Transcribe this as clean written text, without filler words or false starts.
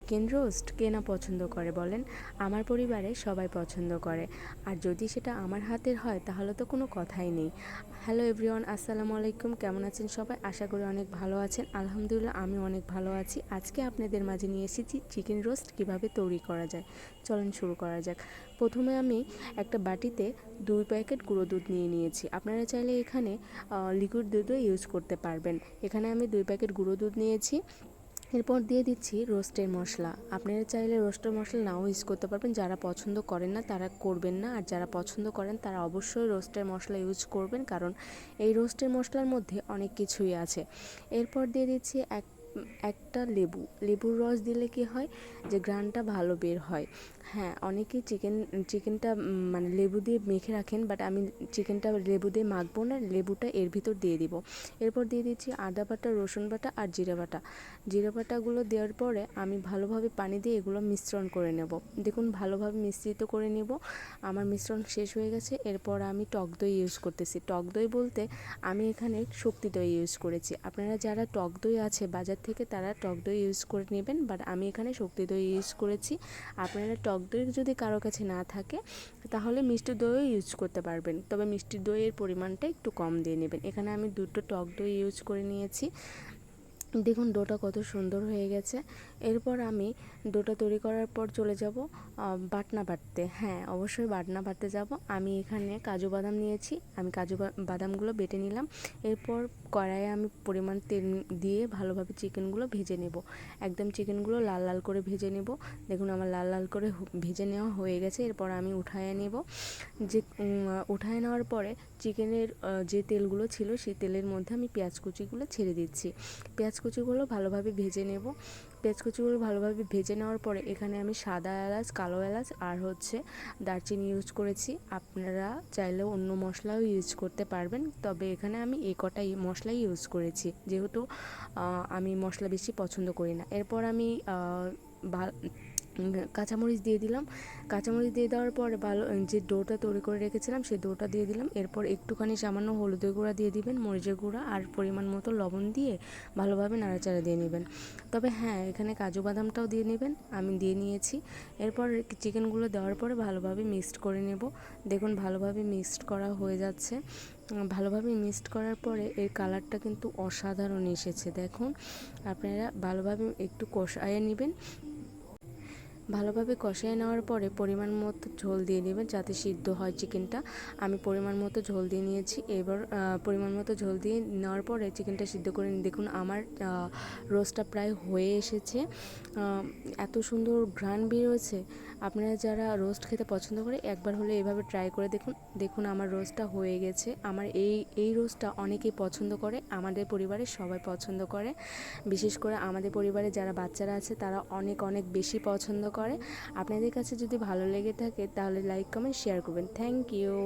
Chicken roast কে না পছন্দ করে বলেন? আমার পরিবারে সবাই পছন্দ করে। আর যদি সেটা আমার হাতের হয় তাহলে তো কোনো কথাই নেই। হ্যালো এভরিওয়ান, আসসালামু আলাইকুম। কেমন আছেন সবাই? আশা করি অনেক ভালো আছেন। আলহামদুলিল্লাহ আমি অনেক ভালো আছি। আজকে আপনাদের মাঝে নিয়ে এসেছি চিকেন রোস্ট কিভাবে তৈরি করা যায়। চলেন শুরু করা যাক। প্রথমে আমি একটা বাটিতে 2 প্যাকেট গুঁড়ো দুধ নিয়ে নিয়েছি। আপনারা চাইলে এখানে লিকুইড দুধও ইউজ করতে পারবেন। এখানে আমি 2 প্যাকেট গুঁড়ো দুধ নিয়েছি। এরপর দিয়ে দিচ্ছি রোস্টের মশলা। আপনারা চাইলে রোস্টের মশলা নাও ইউজ করতে পারবেন। যারা পছন্দ করেন না তারা করবেন না, আর যারা পছন্দ করেন তারা অবশ্যই রোস্টের মশলা ইউজ করবেন, কারণ এই রোস্টের মশলার মধ্যে অনেক কিছুই আছে। এরপর দিয়ে দিচ্ছি একটা লেবুর রস দিলে কি হয় যে ঘ্রাণটা ভালো বের হয়। হ্যাঁ, অনেকেই চিকেনটা মানে লেবু দিয়ে মেখে রাখেন, বাট আমি চিকেনটা লেবু দিয়ে মাখবো না, লেবুটা এর ভিতর দিয়ে দিব। এরপর দিয়ে দিচ্ছি আদা বাটা, রসুন বাটা আর জিরা বাটাগুলো দেওয়ার পরে আমি ভালোভাবে পানি দিয়ে এগুলো মিশ্রণ করে নেব। দেখুন ভালোভাবে মিশ্রিত করে নেব। আমার মিশ্রণ শেষ হয়ে গেছে। এরপর আমি টক দই ইউজ করতেছি। টক দই বলতে আমি এখানে শক্তি দই ইউজ করেছি। আপনারা যারা টক দই আছে বাজার থেকে তারা টক দই ইউজ করে নেবেন, বাট আমি এখানে শক্তি দই ইউজ করেছি। আপনারা টক দই যদি কারো কাছে না থাকে তাহলে মিষ্টি দইও ইউজ করতে পারবেন, তবে মিষ্টি দইয়ের পরিমাণটা একটু কম দিয়ে নেবেন। এখানে আমি 2টো টক দই ইউজ করে নিয়েছি। দেখুন ডোটা কত সুন্দর হয়ে গেছে। এরপর আমি ডোটা তৈরি করার পর চলে যাব বাটনা বাটতে। হ্যাঁ, অবশ্যই বাটনা বাটতে যাব। আমি এখানে কাজু বাদাম নিয়েছি, আমি কাজু বাদামগুলো বেটে নিলাম। এরপর কড়াইয়ে আমি পরিমাণ তেল দিয়ে ভালোভাবে চিকেনগুলো ভেজে নেব। একদম চিকেনগুলো লাল লাল করে ভেজে নেব। দেখুন আমার লাল লাল করে ভেজে নেওয়া হয়ে গেছে। এরপর আমি উঠায়ে নেব। উঠায়ে নেওয়ার পরে চিকেনের যে তেলগুলো ছিল সেই তেলের মধ্যে আমি পেঁয়াজ কুচিগুলো ছেড়ে দিচ্ছি। পেঁয়াজ কুচিগুলো ভালোভাবে ভেজে নেব। পেঁয়াজ কুচিগুলো ভালোভাবে ভেজে নেওয়ার পরে এখানে আমি সাদা এলাচ, কালো এলাচ আর দারচিনি ইউজ করেছি। আপনারা চাইলেও অন্য মশলাও ইউজ করতে পারবেন, তবে এখানে আমি এই কটাই মশলাই ইউজ করেছি, যেহেতু আমি মশলা বেশি পছন্দ করি না। এরপর আমি কাঁচামরিচ দিয়ে দিলাম। কাঁচামরিচ দিয়ে দেওয়ার পরে যে ডোটা তৈরি করে রেখেছিলাম সেই ডোটা দিয়ে দিলাম। এরপর একটুখানি সামান্য হলুদের গুঁড়া দিয়ে দিবেন, মরিচের গুঁড়া আর পরিমাণ মতো লবণ দিয়ে ভালোভাবে নাড়াচাড়া দিয়ে নেবেন। তবে হ্যাঁ, এখানে কাজু বাদামটাও দিয়ে নেবেন, আমি দিয়ে নিয়েছি। এরপর চিকেনগুলো দেওয়ার পরে ভালোভাবে মিক্সড করে নেব। দেখুন ভালোভাবে মিক্সড করা হয়ে যাচ্ছে। ভালোভাবে মিক্সড করার পরে এর কালারটা কিন্তু অসাধারণ এসেছে। দেখুন আপনারা ভালোভাবে একটু কষায়ে নেবেন। ভালোভাবে কষিয়ে নেওয়ার পরে পরিমাণ মতো ঝোল দিয়ে নেবেন যাতে সিদ্ধ হয় চিকেনটা। আমি পরিমাণ মতো ঝোল দিয়ে নিয়েছি। এবার পরিমাণ মতো ঝোল দিয়ে নেওয়ার পরে চিকেনটা সিদ্ধ করে দেখুন আমার রোস্টটা প্রায় হয়ে এসেছে। এত সুন্দর ঘ্রাণ বেরোচ্ছে। আপনারা যারা রোস্ট খেতে পছন্দ করে একবার হলে এভাবে ট্রাই করে দেখুন। দেখুন আমার রোস্টটা হয়ে গেছে। আমার এই রোস্টটা অনেকেই পছন্দ করে, আমাদের পরিবারের সবাই পছন্দ করে। বিশেষ করে আমাদের পরিবারে যারা বাচ্চারা আছে তারা অনেক অনেক বেশি পছন্দ করে। আপনাদের কাছে যদি ভালো লেগে থাকে তাহলে লাইক, কমেন্ট, শেয়ার করবেন। Thank you.